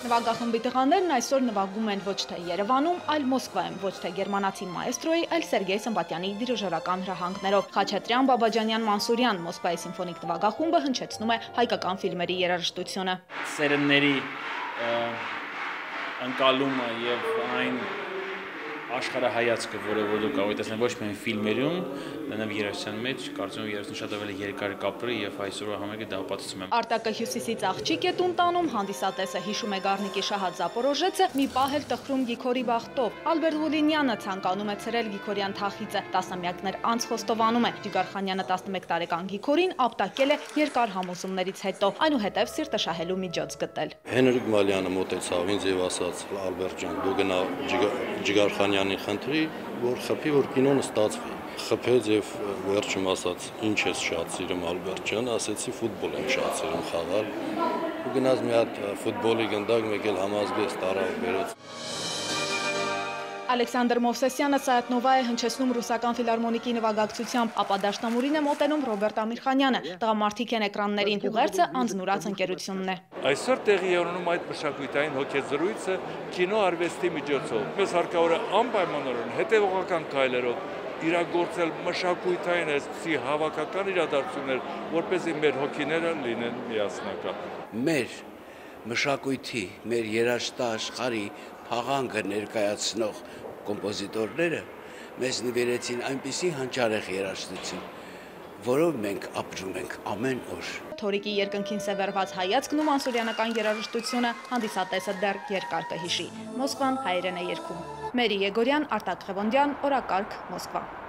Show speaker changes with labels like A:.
A: Նվագախմբի տղաներն այսօր նվագում են ոչ թե Երևանում, այլ Մոսկվայում, ոչ թե գերմանացի մաեստրոյի, այլ Սերգեյ Սմբատյանի դիրիժորական հրահանգներով։ Խաչատրյան, Բաբաջանյան, Մանսուրյան Մոսկվայի սիմֆոնիկ նվագախումբը հնչեցնում է հայկական ֆիլմերի երաժշտությունը։
B: Սերնդների ընկալումը եւ այն աշխարհայացքը, որը դու կարող ես տեսնել ոչ միայն ֆիլմերում, նաեւ երաժշտության մեջ, կարծում եմ երաժշտությունը շատ ավելի երկար կապրի եւ այսօրվա համերգը դա ապացուցում է։
A: Արտակը Հյուսիսից աղջիկ է տուն տանում, հանդիսատեսը հիշում է Գառնիկի շահած Զապորոժեցը, մի պահ էլ տխրում Գիգորի բախտով։ Ալբերտ Ղուլինյանը ցանկանում է ցրել Գիգորյան թախիծը, տասնամյակներ անց խոստովանում է։ Ջիգարխանյանը 11 տարեկան Գիգորին ապտակել է երկար համոզումներից հետո, այնուհետև սիրտը շահելու միջոց գտել։
C: Հենրիկ Մալյանը մոտեցավ ինձ եւ ասաց. Ալբերտ ջան, դու գնա Ջիգարխանյանին խնդրի, որ խփի, որ կինոն ստացվի։ Խփեց եւ վերջում ասաց. ինչ ես շատ սիրում Ալբերտ ջան, ասեցի ֆուտբոլ եմ շատ սիրում խաղալ։ Ու գնաց մի հատ ֆուտբոլի գնդակ, մեկ էլ համազգեստ տարավ բերեց։
A: Ալեքսանդր Մովսեսյանը Սայաթնովա է հնչեցնում ռուսական ֆիլհարմոնիկի նվագակցությամբ, ապա դաշնամուրին է մոտենում Ռոբերտ Ամիրխանյանը։ Տղամարդիկ են էկրաններին, ուղերձը անձնուրաց ընկերությունն է։
D: Այսօր տեղի է ունենում այդ մշակութային հոգեզրույցը կինո արվեստի միջոցով։ Մեզ հարկավոր է անպայմանորեն հետևողական քայլերով իրագործել մշակութային այսպիսի հավաքական իրադարձություններ, որպեսզի մեր հոգիները լինեն միասնական։
E: Մեր մշակույթի, մեր երաժշտաշխարհի փաղանգը ներկայացնող կոմպոզիտորները մեզ նվիրեցին այնպիսի հանճարեղ երաժշտություն, որով մենք ապրում ենք ամեն օր։
A: Թորիկի երկնքին սևեռված հայացքն ու մանսուրյանական երաժշտությունը հանդիսատեսը դեռ երկար կհիշի։ Մոսկվան հայերեն է երգում։ Մերի Եգորյան, Արտակ Ղևոնդյան, օրակարգ, Մոսկվա։